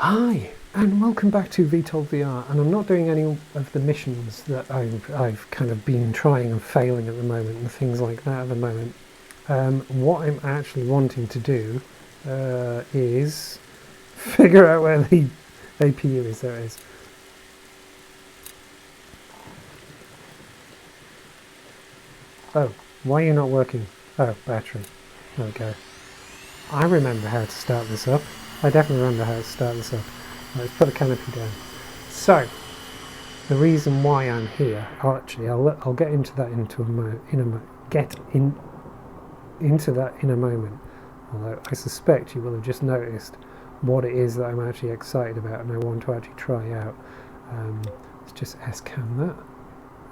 Hi, and welcome back to VTOL VR. And I'm not doing any of the missions that I've kind of been trying and failing at the moment and things like that at the moment. What I'm actually wanting to do is figure out where the APU is. There it is. Oh, why are you not working? Oh, battery. There we go. I remember how to start this up. I definitely remember how to start this up. Let's put the canopy down. So, the reason why I'm here, I'll get into that into that in a moment. Although I suspect you will have just noticed what it is that I'm actually excited about and I want to actually try out. Let's just S-cam that.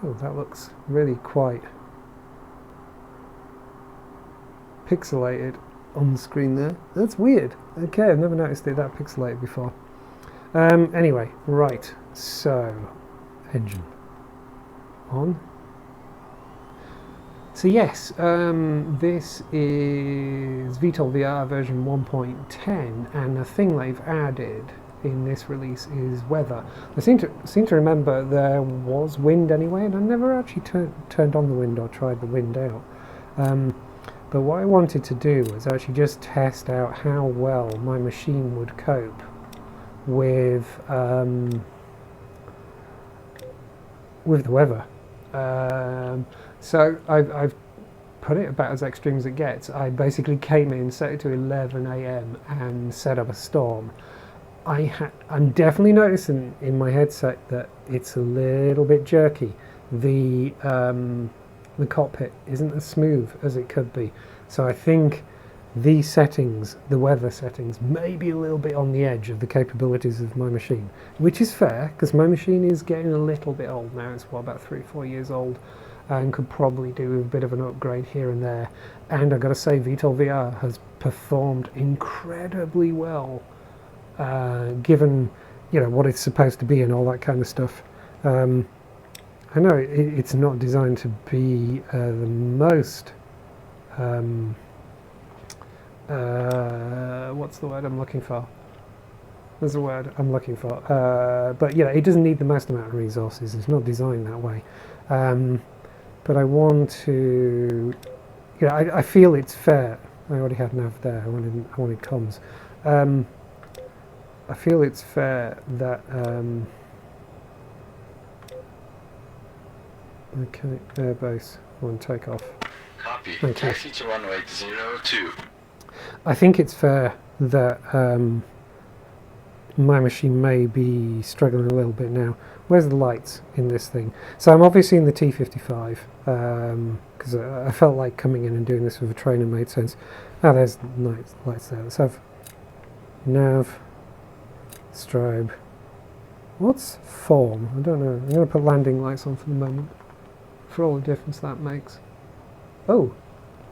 Oh, that looks really quite pixelated on the screen there. That's weird. Okay, I've never noticed it that pixelated before. Anyway, right, so engine on. So yes, this is VTOL VR version 1.10, and the thing they've added in this release is weather. I seem to remember there was wind anyway, and I never actually turned on the wind or tried the wind out. But what I wanted to do was actually just test out how well my machine would cope with the weather. So I've put it about as extreme as it gets. I basically came in, set it to 11 AM and set up a storm. I'm definitely noticing in my headset that it's a little bit jerky. The cockpit isn't as smooth as it could be. So I think these settings, the weather settings, may be a little bit on the edge of the capabilities of my machine, which is fair because my machine is getting a little bit old now. It's about 3-4 years old and could probably do a bit of an upgrade here and there. And I've got to say, VTOL VR has performed incredibly well, given what it's supposed to be and all that kind of stuff. I know it's not designed to be the most what's the word I'm looking for? There's a word I'm looking for. But it doesn't need the most amount of resources. It's not designed that way. But I want to, I feel it's fair. I already had nav there. I wanted comms. I feel it's fair that. Okay, airbase, on takeoff. Copy. Taxi to runway 02. I think it's fair that my machine may be struggling a little bit now. Where's the lights in this thing? So I'm obviously in the T55 because I felt like coming in and doing this with a trainer made sense. Oh, there's lights there. Let's have nav, strobe. What's form? I don't know. I'm going to put landing lights on for the moment, for all the difference that makes. Oh,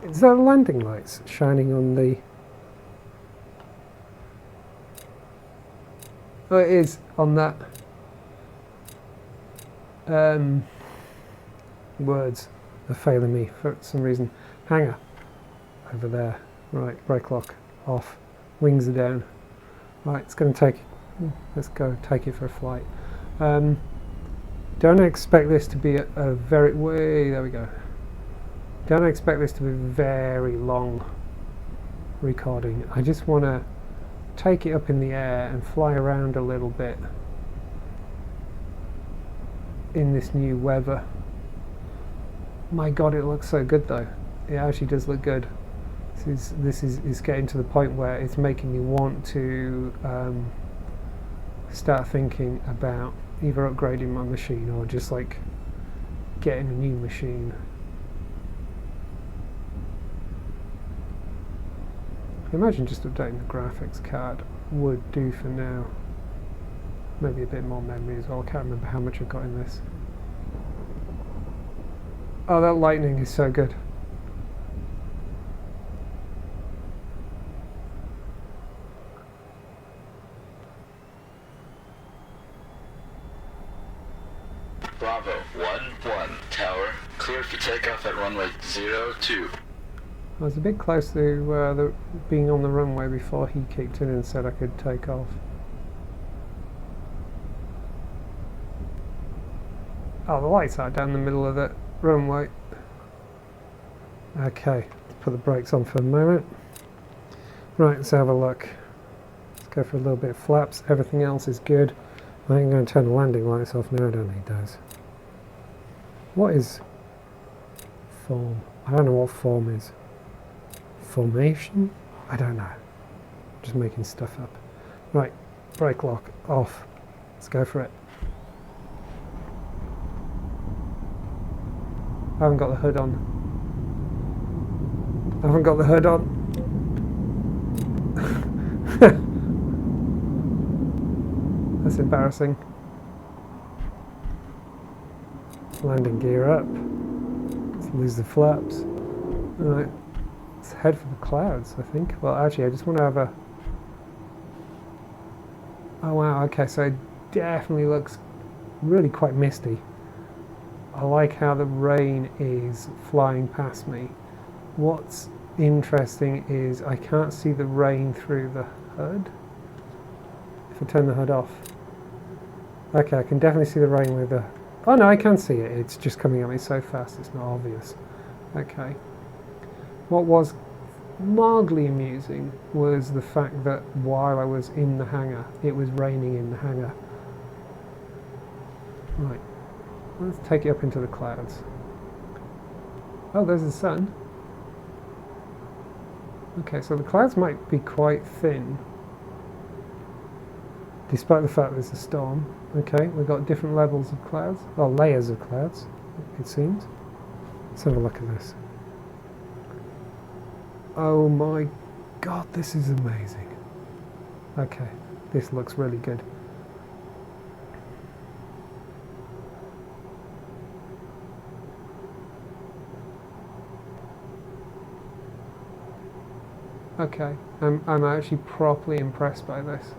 is that landing lights shining on the... Oh, it is on that. Words are failing me for some reason. Hangar over there. Right, brake lock off. Wings are down. Right, it's going to take... Let's go take it for a flight. Don't expect this to be a very... There we go. Don't expect this to be a very long recording. I just want to take it up in the air and fly around a little bit in this new weather. My god, it looks so good though. It actually does look good. This is getting to the point where it's making me want to start thinking about either upgrading my machine or just like getting a new machine. I imagine just updating the graphics card would do for now. Maybe a bit more memory as well. I can't remember how much I've got in this. Oh, that lightning is so good. Bravo 1-1 tower, cleared for takeoff at runway 02. I was a bit close to being on the runway before he kicked in and said I could take off. Oh, the lights are down the middle of the runway. Okay, let's put the brakes on for a moment. Right, let's have a look. Let's go for a little bit of flaps. Everything else is good. I think I'm going to turn the landing lights off. No, I don't need those. What is form? I don't know what form is. Formation? I don't know. Just making stuff up. Right, brake lock off. Let's go for it. I haven't got the hood on. I haven't got the hood on. That's embarrassing. Landing gear up. Let's lose the flaps. Alright, let's head for the clouds, I think. Well, actually, I just want to have a... Oh wow, okay, so it definitely looks really quite misty. I like how the rain is flying past me. What's interesting is I can't see the rain through the hood. If I turn the hood off. Okay, I can definitely see the rain with the... Oh no, I can see it. It's just coming at me so fast it's not obvious. Okay. What was mildly amusing was the fact that while I was in the hangar, it was raining in the hangar. Right. Let's take it up into the clouds. Oh, there's the sun. Okay, so the clouds might be quite thin, despite the fact there's a storm. Okay, we've got different levels of clouds, or layers of clouds, it seems. Let's have a look at this. Oh my god, this is amazing. Okay, this looks really good. Okay, I'm actually properly impressed by this.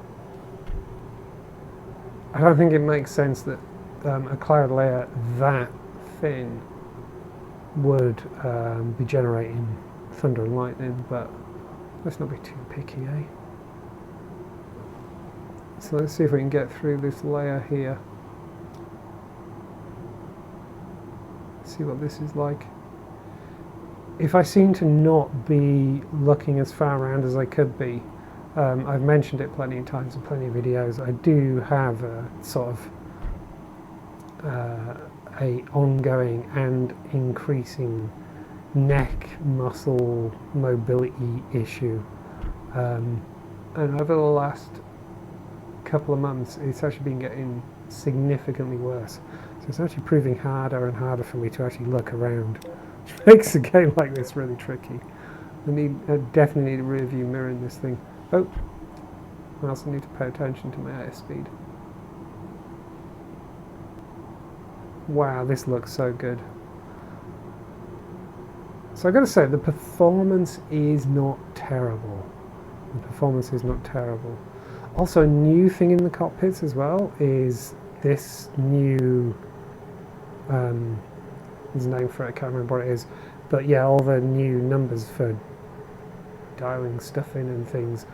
I don't think it makes sense that a cloud layer that thin would be generating thunder and lightning, but let's not be too picky, eh? So let's see if we can get through this layer here. See what this is like. If I seem to not be looking as far around as I could be, I've mentioned it plenty of times in plenty of videos, I do have a sort of a ongoing and increasing neck muscle mobility issue, and over the last couple of months it's actually been getting significantly worse, so it's actually proving harder and harder for me to actually look around, which makes a game like this really tricky. I definitely need a rear view mirror in this thing. Oh, I also need to pay attention to my airspeed. Wow, this looks so good. So I've got to say, the performance is not terrible. The performance is not terrible. Also, a new thing in the cockpits as well is this new... there's a name for it, I can't remember what it is. But yeah, all the new numbers for dialing stuff in and things.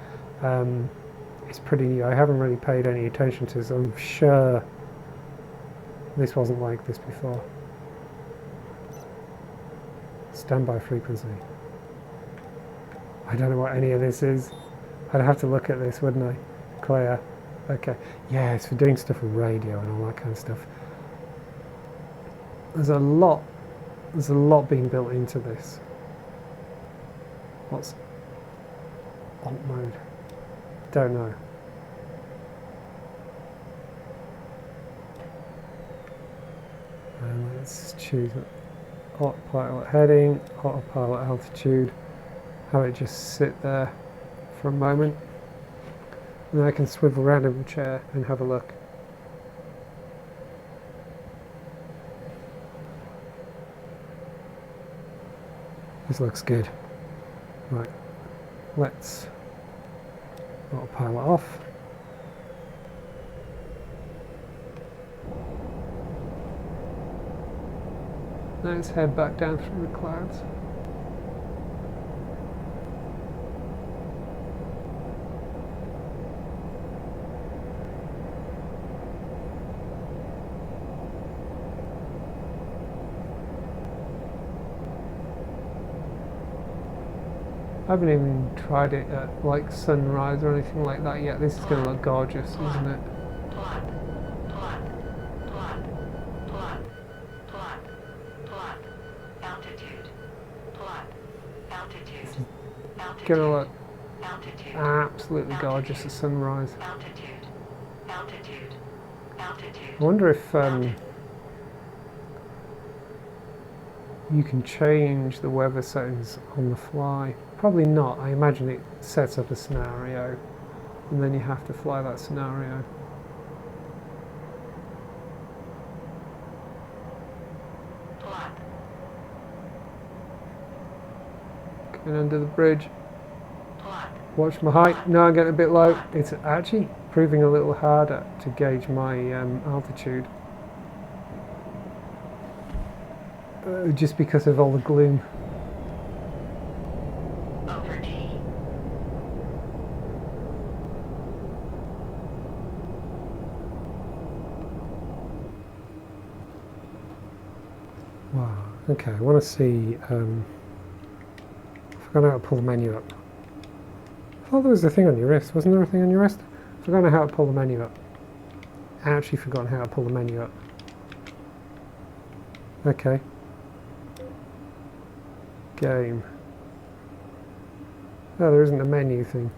It's pretty new. I haven't really paid any attention to this. I'm sure this wasn't like this before. Standby frequency. I don't know what any of this is. I'd have to look at this, wouldn't I? Clear. Okay. Yeah, it's for doing stuff with radio and all that kind of stuff. There's a lot being built into this. What's alt mode? Don't know. And let's choose autopilot heading, autopilot altitude. Have it just sit there for a moment. And then I can swivel around in the chair and have a look. This looks good. Right, let's autopilot off. Now let's head back down through the clouds. I haven't even tried it at like sunrise or anything like that yet. This is going to look gorgeous, isn't it? It's going to look absolutely gorgeous at sunrise. I wonder if you can change the weather settings on the fly. Probably not. I imagine it sets up a scenario and then you have to fly that scenario. Going under the bridge. Watch my height. No, I'm getting a bit low. It's actually proving a little harder to gauge my altitude. Just because of all the gloom. Wow. Okay, I want to see. I've forgotten how to pull the menu up. I thought there was a thing on your wrist. Wasn't there a thing on your wrist? I've forgotten how to pull the menu up. I actually forgotten how to pull the menu up. Okay. Game. Oh, there isn't a menu thing.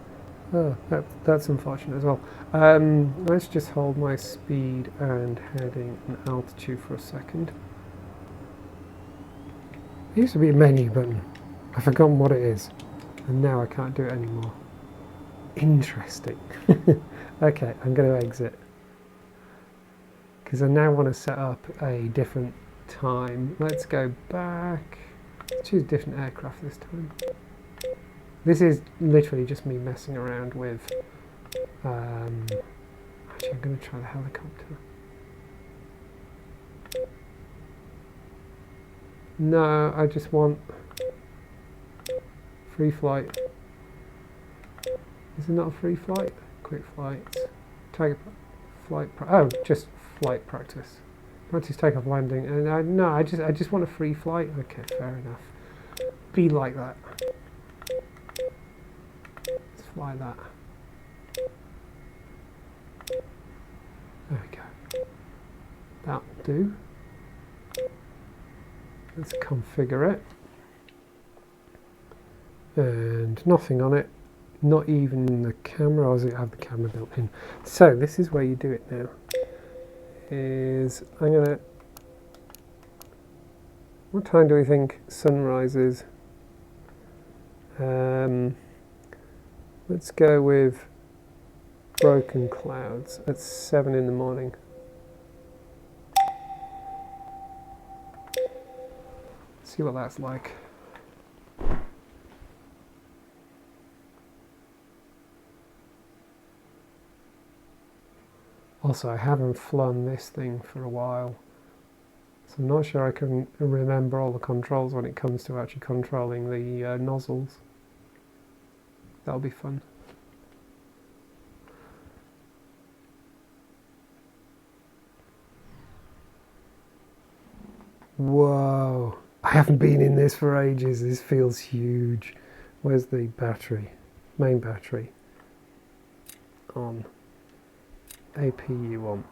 Oh, that's unfortunate as well. Let's just hold my speed and heading and altitude for a second. There used to be a menu button. I've forgotten what it is. And now I can't do it anymore. Interesting. Okay, I'm going to exit. Because I now want to set up a different time. Let's go back. Let's choose a different aircraft this time. This is literally just me messing around with... actually, I'm going to try the helicopter. No, I just want free flight. Is it not a free flight? Quick flights. Flight. Oh, just flight practice. Practice takeoff landing. And no, I just want a free flight. Okay, fair enough. Be like that. Let's fly that. There we go. That'll do. Let's configure it. And nothing on it. Not even the camera, or does it have the camera built in? So this is where you do it now. I'm gonna... What time do we think sunrise is? Let's go with broken clouds at 7 in the morning. See what that's like. Also, I haven't flown this thing for a while, so I'm not sure I can remember all the controls when it comes to actually controlling the nozzles. That'll be fun. Whoa! I haven't been in this for ages. This feels huge. Where's the battery? Main battery. On. APU on.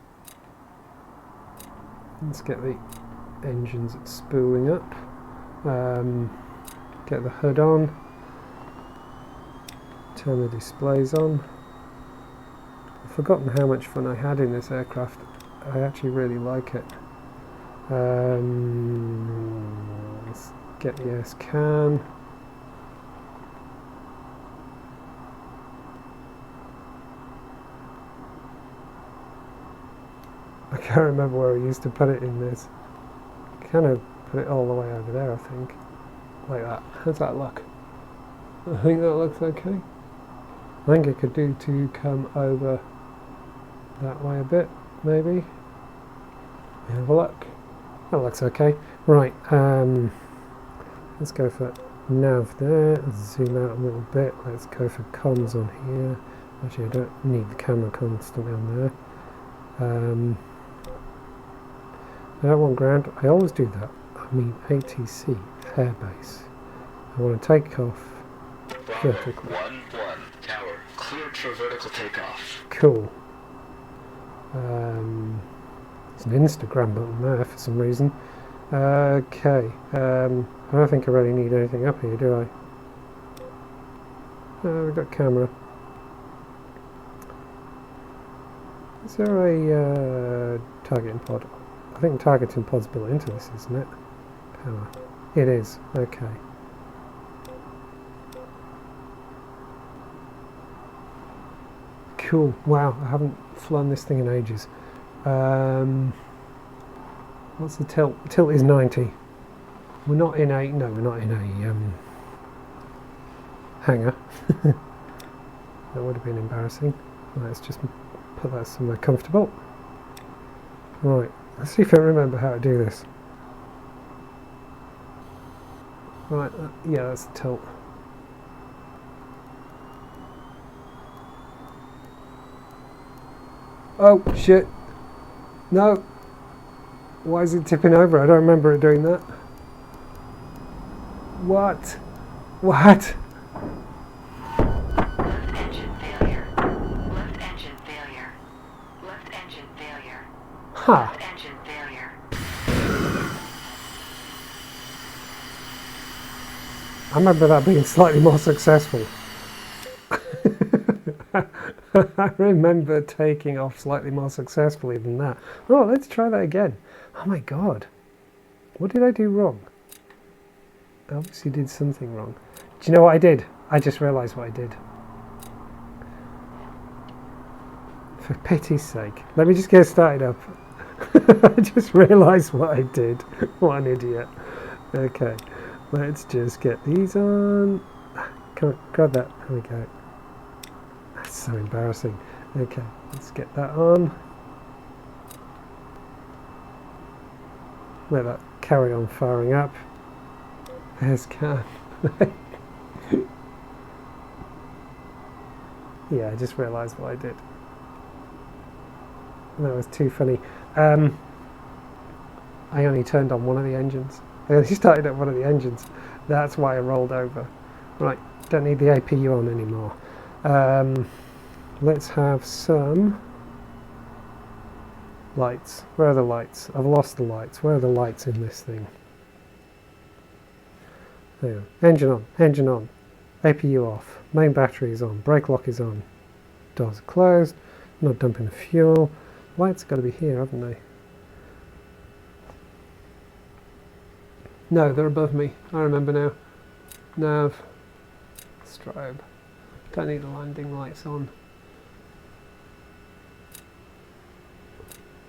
Let's get the engines spooling up. Get the hood on. Turn the displays on. I've forgotten how much fun I had in this aircraft. I actually really like it. Let's get the S-Can. I can't remember where I used to put it in this. Kind of put it all the way over there, I think. Like that. How's that look? I think that looks okay. I think it could do to come over that way a bit, maybe. Have a look. That looks okay. Right, let's go for nav there. Let's zoom out a little bit. Let's go for comms on here. Actually, I don't need the camera constantly on there. I don't want ground. I always do that. I mean ATC, airbase. I want to take off. vertically. 1-1, tower, cleared for vertical takeoff. Cool. There's an Instagram button there for some reason. Okay. I don't think I really need anything up here, do I? We've got camera. Is there a targeting pod? I think targeting pod's built into this, isn't it? Power. It is. Okay. Cool. Wow, I haven't flown this thing in ages. What's the tilt? Tilt is 90. We're not in a... No, we're not in a hangar. That would have been embarrassing. Let's just put that somewhere comfortable. Right, let's see if I remember how to do this. Right, yeah, that's the tilt. Oh, shit. No. Why is it tipping over? I don't remember it doing that. What? What? Left engine failure. Left engine failure. Left engine failure. Ha! Left engine failure. I remember that being slightly more successful. I remember taking off slightly more successfully than that. Oh, let's try that again. Oh my god. What did I do wrong? I obviously did something wrong. Do you know what I did? I just realised what I did. For pity's sake. Let me just get started up. I just realised what I did. What an idiot. Okay. Let's just get these on. Come on, grab that. There we go. That's so embarrassing. Okay, let's get that on. Let that carry on firing up. There's can. Yeah, I just realised what I did. That was too funny. I only turned on one of the engines. I only started up one of the engines. That's why I rolled over. Right, don't need the APU on anymore. Let's have some lights. Where are the lights? I've lost the lights. Where are the lights in this thing? There. Engine on. Engine on. APU off. Main battery is on. Brake lock is on. Doors are closed. Not dumping the fuel. Lights got to be here, haven't they? No, they're above me. I remember now. Nav. Strobe. Don't need the landing lights on.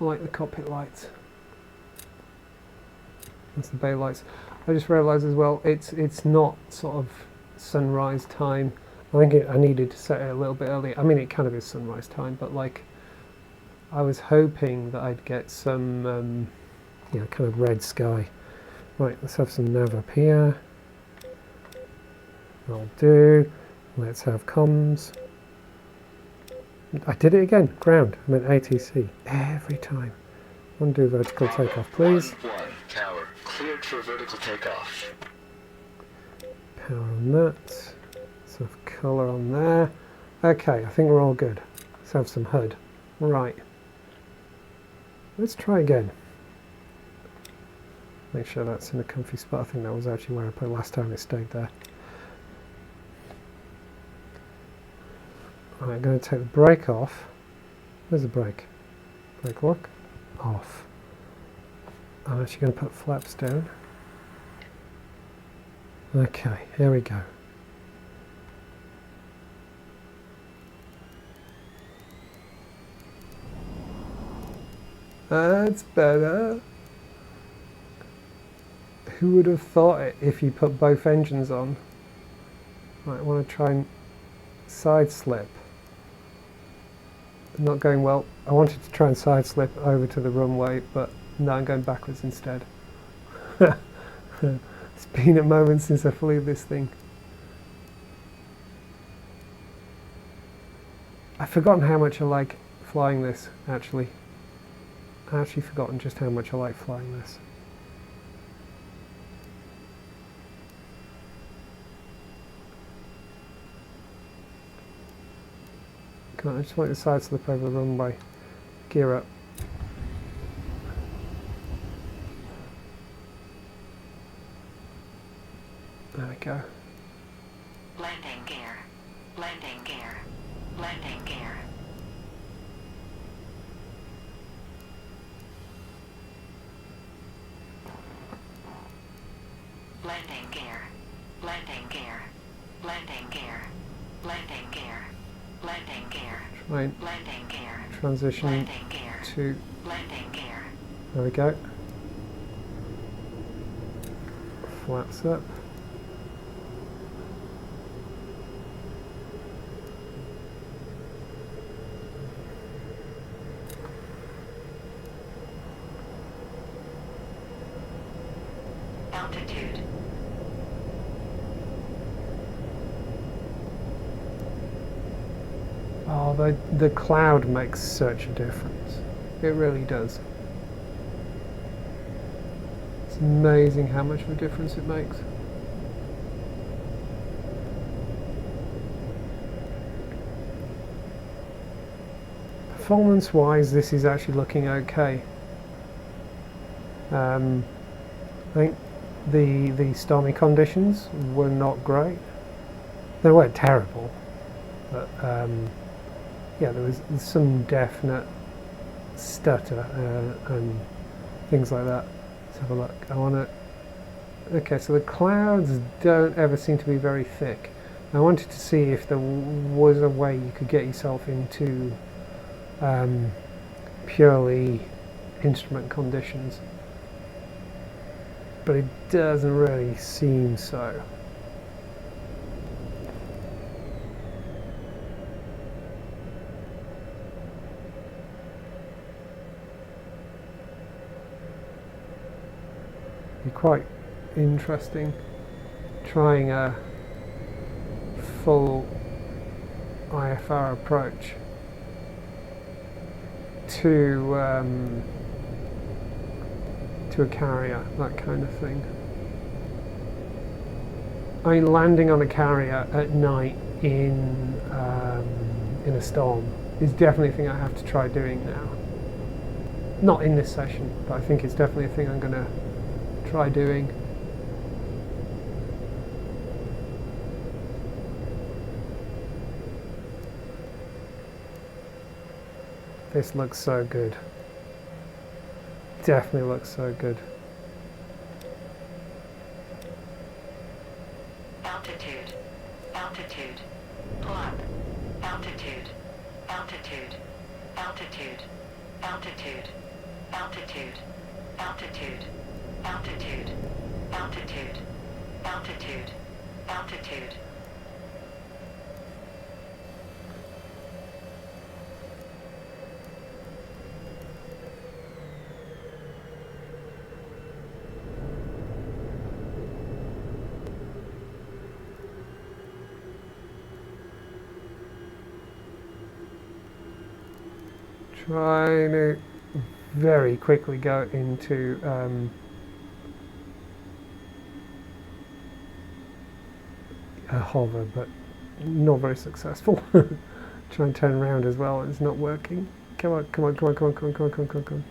I like the cockpit lights. That's the bay lights. I just realised as well, it's not sort of sunrise time. I think I needed to set it a little bit earlier. I mean, it kind of is sunrise time, but like, I was hoping that I'd get some, you know, kind of red sky. Right, let's have some nav up here. That'll do. Let's have comms. I did it again. Ground. I meant ATC. Every time. Undo vertical takeoff, please. 1-1, tower, cleared for vertical takeoff. Power on that. Let's have colour on there. Okay, I think we're all good. Let's have some HUD. Right. Let's try again. Make sure that's in a comfy spot. I think that was actually where I put it last time. It stayed there. Right, I'm going to take the brake off. Where's the brake? Brake lock. Off. I'm actually going to put flaps down. Okay, here we go. That's better. Who would have thought it if you put both engines on? Right, I want to try and side slip. Not going well. I wanted to try and side slip over to the runway, but no, I'm going backwards instead. It's been a moment since I flew this thing. I've forgotten how much I like flying this, actually. I've actually forgotten just how much I like flying this. Come on, I just want the side slip over the runway. Gear up. There we go. Landing gear. Landing gear. Landing gear. Landing gear. Landing gear. Landing gear. Landing gear. Landing gear. Try and Landing gear. transition Landing gear. to. Landing gear. There we go. Flaps up. Altitude. Oh, the cloud makes such a difference. It really does. It's amazing how much of a difference it makes. Performance-wise, this is actually looking okay. I think the stormy conditions were not great. They weren't terrible, but yeah, there was some definite stutter and things like that. Let's have a look. I want to. Okay, so the clouds don't ever seem to be very thick. I wanted to see if there was a way you could get yourself into purely instrument conditions, but it doesn't really seem so. Be quite interesting trying a full IFR approach to a carrier, that kind of thing. I mean, landing on a carrier at night in a storm is definitely a thing I have to try doing now. Not in this session, but I think it's definitely a thing I'm going to try doing. This looks so good. Definitely looks so good. Altitude. Altitude. Pull up. Altitude. Altitude. Altitude. Altitude. Altitude. Altitude. Altitude. Altitude. Altitude. Altitude. Trying to very quickly go into a hover, but not very successful. Try and turn around as well, it's not working. Come on, come on, come on, come on, come on, come on, come on, come on, come on.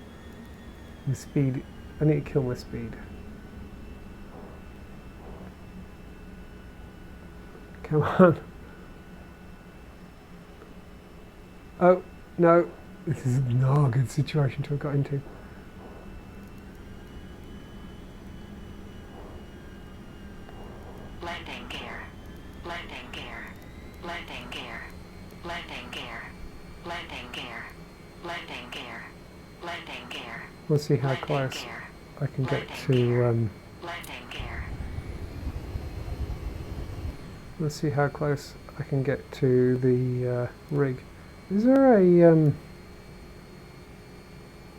My speed, I need to kill my speed. Come on. Oh, no. This is not a good situation to have got into. Landing gear. Landing gear. Landing gear. Landing gear. Landing gear. Landing gear. Landing gear. We'll see how Landing close gear. I can get Landing to. gear. Landing gear. Let's see how close I can get to the rig. Is there a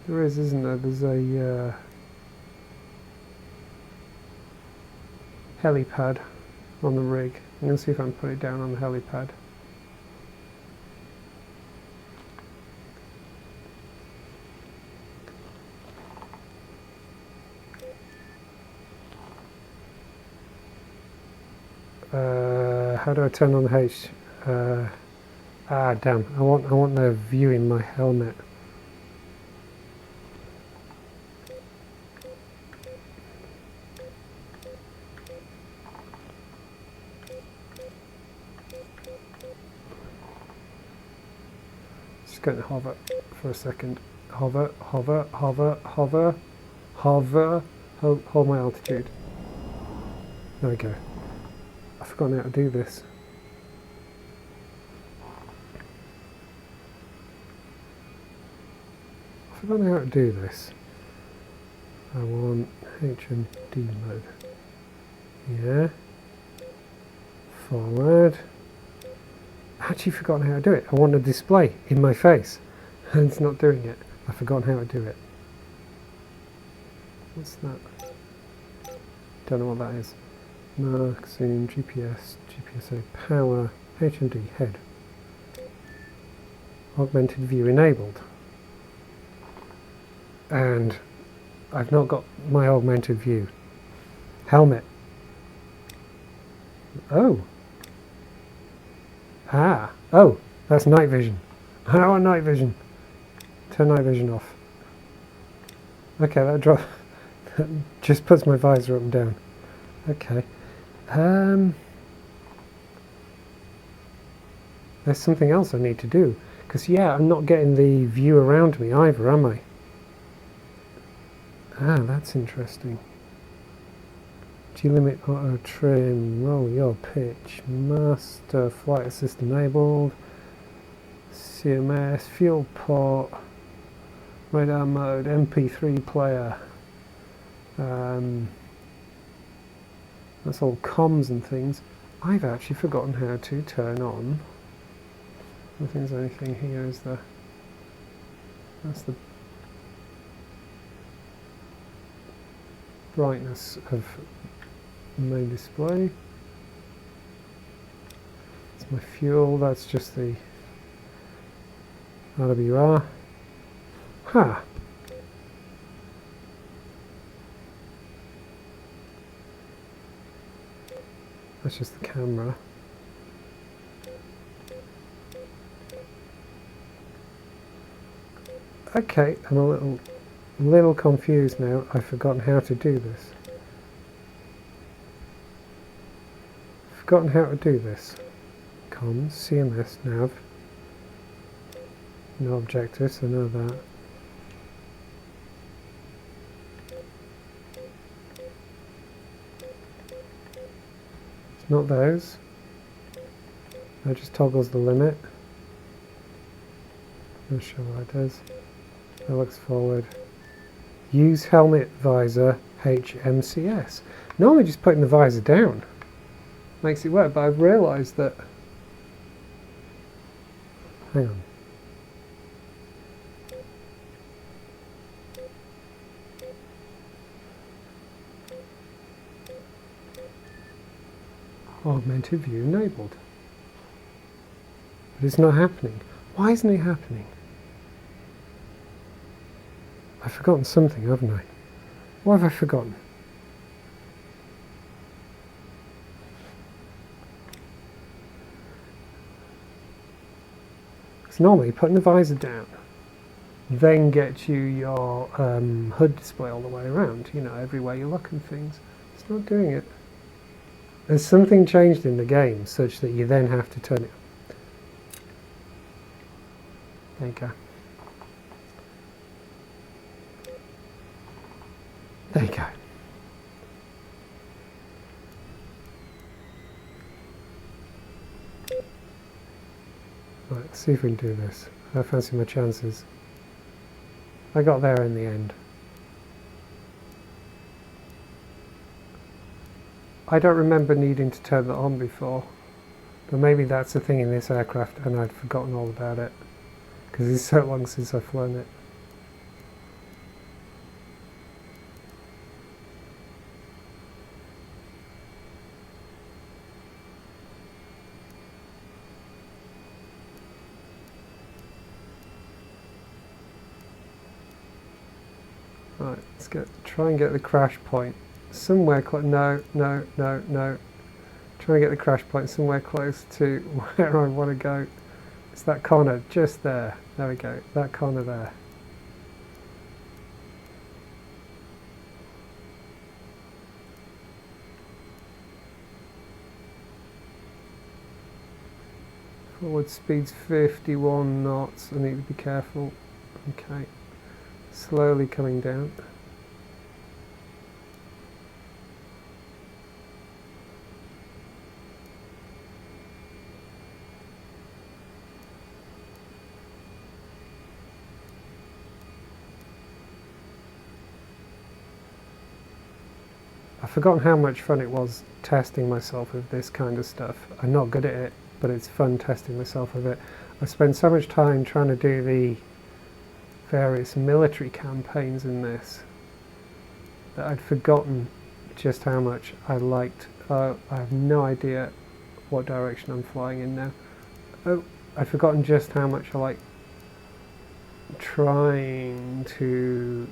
there is, isn't there? There's a helipad on the rig. I'm going to see if I can put it down on the helipad. How do I turn on the H? Ah, damn! I want the view in my helmet. Just going to hover for a second. Hover, hover, hover, hover, hover. Hold my altitude. There we go. I've forgotten how to do this. I've forgotten how to do this. I want HMD mode. Yeah. Forward. I've actually forgotten how to do it. I want a display in my face. And it's not doing it. I've forgotten how to do it. What's that? Don't know what that is. Mark, zoom, GPS, GPSA, power, HMD, head. Augmented view enabled. And I've not got my augmented view. Helmet. Oh. Ah. Oh, that's night vision. I don't want night vision. Turn night vision off. Okay, that drop just puts my visor up and down. Okay. There's something else I need to do. Because, yeah, I'm not getting the view around me either, am I? Ah, that's interesting. G-limit auto trim, roll your pitch, master flight assist enabled, CMS, fuel port, radar mode, MP3 player. That's all comms and things. I've actually forgotten how to turn on. I don't think there's anything here, is there? That's the brightness of the main display. That's my fuel, that's just the RWR. Ha! That's just the camera. Okay, I'm a little confused now. I've forgotten how to do this. Forgotten how to do this. Comms, CMS, nav. No objectives, I know that. It's not those. That just toggles the limit. Not sure what it does. That looks forward. Use helmet visor HMCS. Normally just putting the visor down makes it work, but I've realised that. Hang on. Augmented view enabled. But it's not happening. Why isn't it happening? I've forgotten something, haven't I? What have I forgotten? Because normally putting the visor down then gets you your HUD display all the way around, you know, everywhere you look and things. It's not doing it. There's something changed in the game such that you then have to turn it. There you go. There you go. Right, let's see if we can do this. I fancy my chances. I got there in the end. I don't remember needing to turn that on before, but maybe that's the thing in this aircraft and I'd forgotten all about it because it's so long since I've flown it. Right, let's try and get the crash point somewhere close. No. Try and get the crash point somewhere close to where I want to go. It's that corner just there. There we go. That corner there. Forward speed's 51 knots. I need to be careful. Okay. Slowly coming down. I've forgotten how much fun it was testing myself with this kind of stuff. I'm not good at it, but it's fun testing myself with it. I spent so much time trying to do the various military campaigns in this that I'd forgotten just how much I liked. I have no idea what direction I'm flying in now. Oh, I'd forgotten just how much I like trying to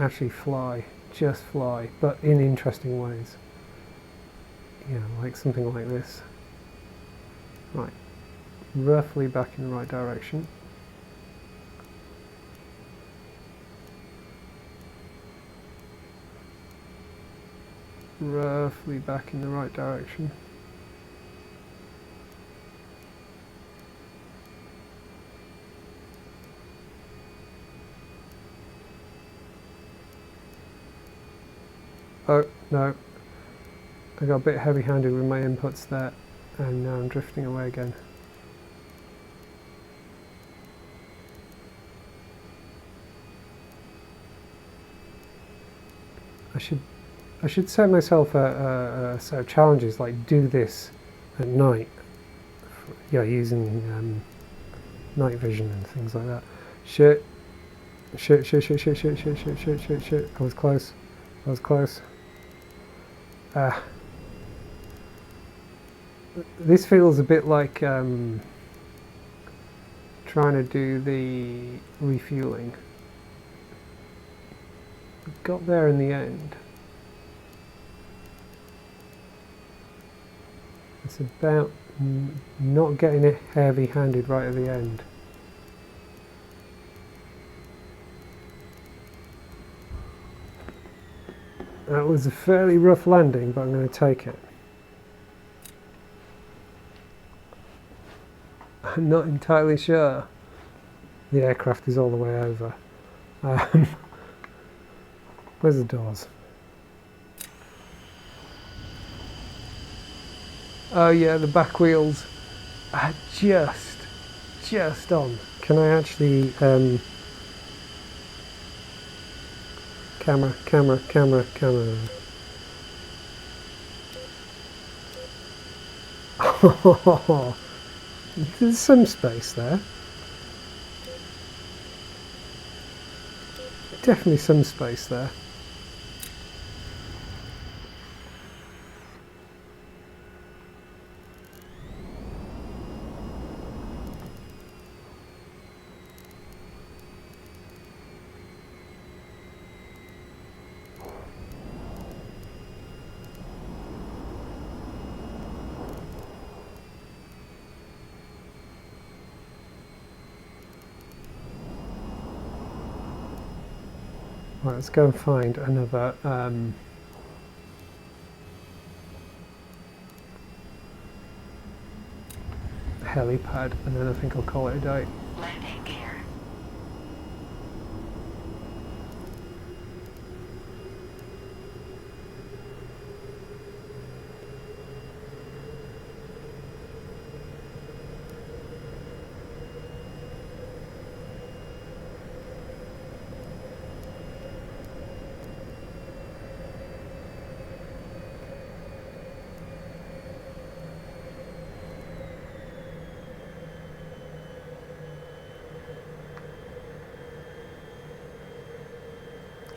actually fly. Just fly, but in interesting ways. Yeah, like something like this. Right, roughly back in the right direction. Roughly back in the right direction. Oh, no. I got a bit heavy-handed with my inputs there, and now I'm drifting away again. I should set myself a set of challenges, like do this at night. Yeah, using night vision and things like that. Shit. Shit. I was close. I was close. This feels a bit like trying to do the refueling. Got there in the end. It's about not getting it heavy-handed right at the end. That was a fairly rough landing, but I'm going to take it. I'm not entirely sure. The aircraft is all the way over. Where's the doors? Oh yeah, the back wheels are just on. Can I actually camera. Oh, there's some space there. Definitely some space there. Right, let's go and find another helipad, and then I think I'll call it a day. Landing gear.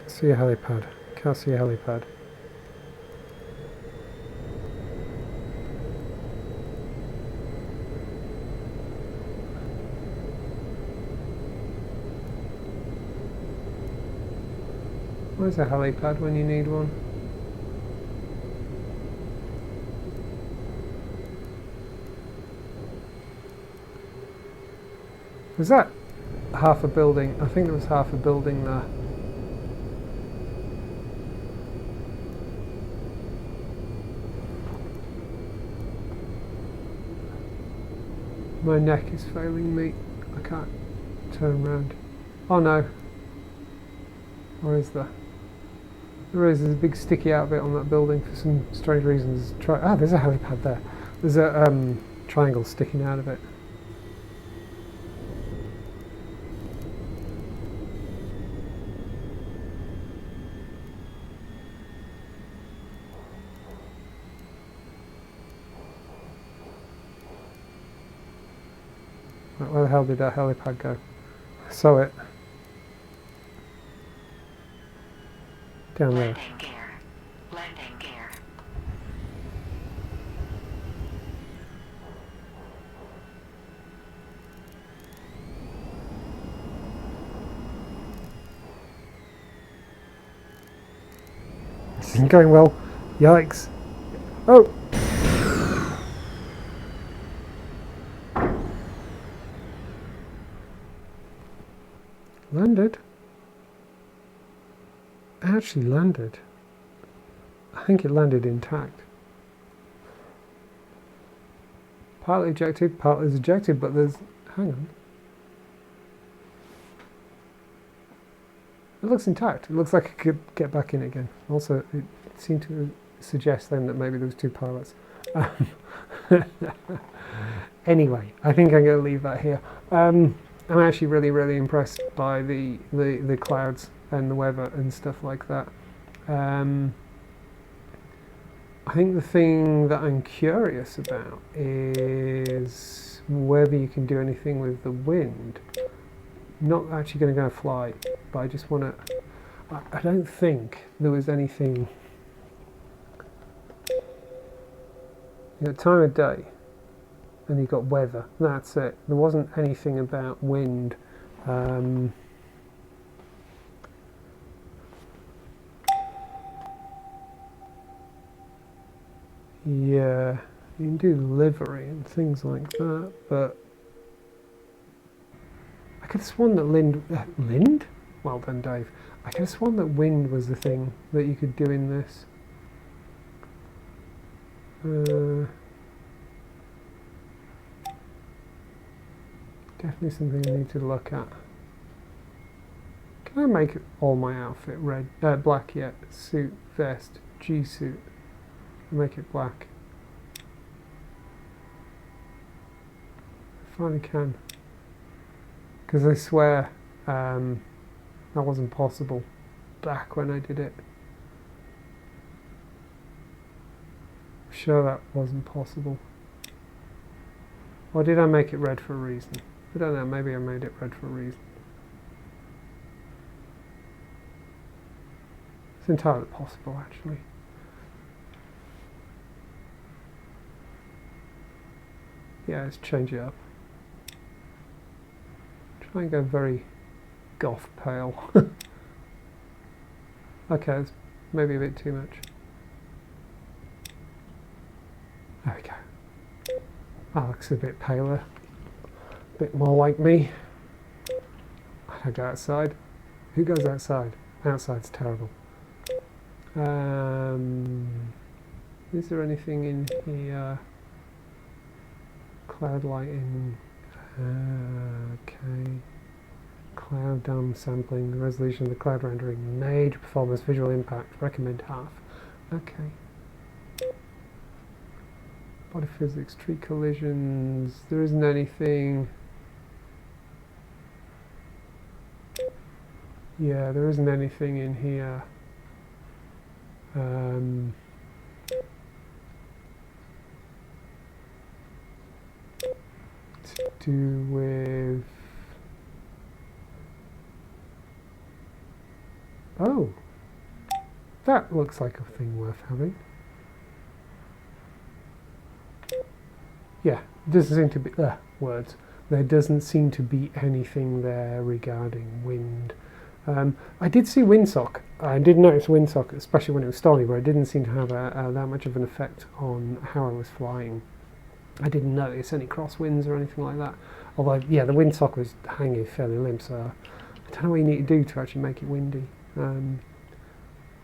See a helipad. Can't see a helipad. Where's a helipad when you need one? Was that half a building? I think there was half a building there. My neck is failing me. I can't turn around. Oh no. Or is there? There is. There's a big sticky out bit on that building for some strange reasons. There's a helipad there. There's a triangle sticking out of it. Right, where the hell did that helipad go? I saw it. Down there. Landing gear. Landing gear. This isn't going well. Yikes. Oh! Landed. Actually landed. I think it landed intact. Partly ejected, partly ejected, but there's... hang on. It looks intact. It looks like it could get back in again. Also, it seemed to suggest then that maybe there was two pilots. Anyway, I think I'm going to leave that here. I'm actually really impressed by the clouds and the weather and stuff like that. I think the thing that I'm curious about is whether you can do anything with the wind. Not actually going to go fly, but I just want to... I don't think there was anything... You got time of day, and you've got weather. That's it. There wasn't anything about wind. Yeah, you can do livery and things like that, but I could have sworn that Lind? Well done, Dave. I could have sworn that wind was the thing that you could do in this. Definitely something I need to look at. Can I make all my outfit red, black yet? Suit, vest, G-suit. Make it black. I finally can. Because I swear that wasn't possible back when I did it. I'm sure that wasn't possible. Or did I make it red for a reason? I don't know, maybe I made it red for a reason. It's entirely possible, actually. Yeah, let's change it up. Try and go very goth pale. Okay, that's maybe a bit too much. There we go. That looks a bit paler. A bit more like me. I don't go outside. Who goes outside? Outside's terrible. Is there anything in here? Cloud lighting, okay. Cloud dome sampling, the resolution of the cloud rendering, major performance, visual impact, recommend half. Okay. Body physics, tree collisions, there isn't anything. Yeah, there isn't anything in here. To do with... Oh, that looks like a thing worth having. Yeah, doesn't seem to be words. There doesn't seem to be anything there regarding wind. I did see windsock. I did notice windsock, especially when it was stormy, but it didn't seem to have that much of an effect on how I was flying. I didn't notice any crosswinds or anything like that. Although, yeah, the windsock was hanging fairly limp, so I don't know what you need to do to actually make it windy. I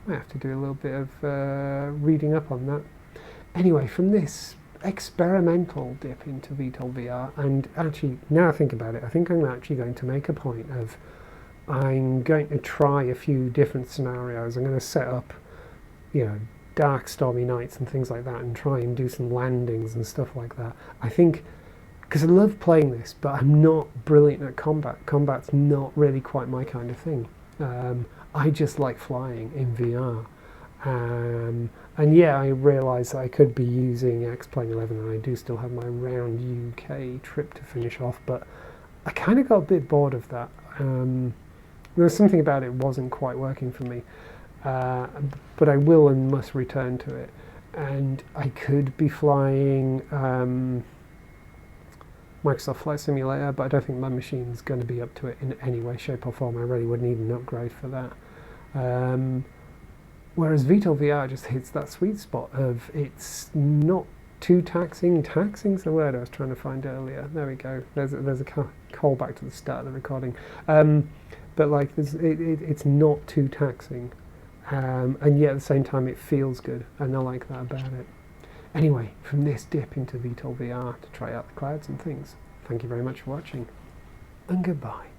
have to do a little bit of reading up on that. Anyway, from this experimental dip into VTOL VR, and actually, now I think about it, I think I'm actually going to make a point of I'm going to try a few different scenarios. I'm going to set up, you know, dark, stormy nights and things like that, and try and do some landings and stuff like that. I think, because I love playing this, but I'm not brilliant at combat. Combat's not really quite my kind of thing. I just like flying in VR. And yeah, I realise I could be using X-Plane 11, and I do still have my round UK trip to finish off, but I kind of got a bit bored of that. There was something about it wasn't quite working for me, but I will and must return to it. And I could be flying Microsoft Flight Simulator, but I don't think my machine's going to be up to it in any way, shape or form. I really would need an upgrade for that. Whereas VTOL VR just hits that sweet spot of it's not too taxing. Taxing's the word I was trying to find earlier. There we go. There's a call back to the start of the recording. But like, it's not too taxing, and yet at the same time it feels good, and I like that about it. Anyway, from this dip into VTOL VR to try out the clouds and things, thank you very much for watching, and goodbye.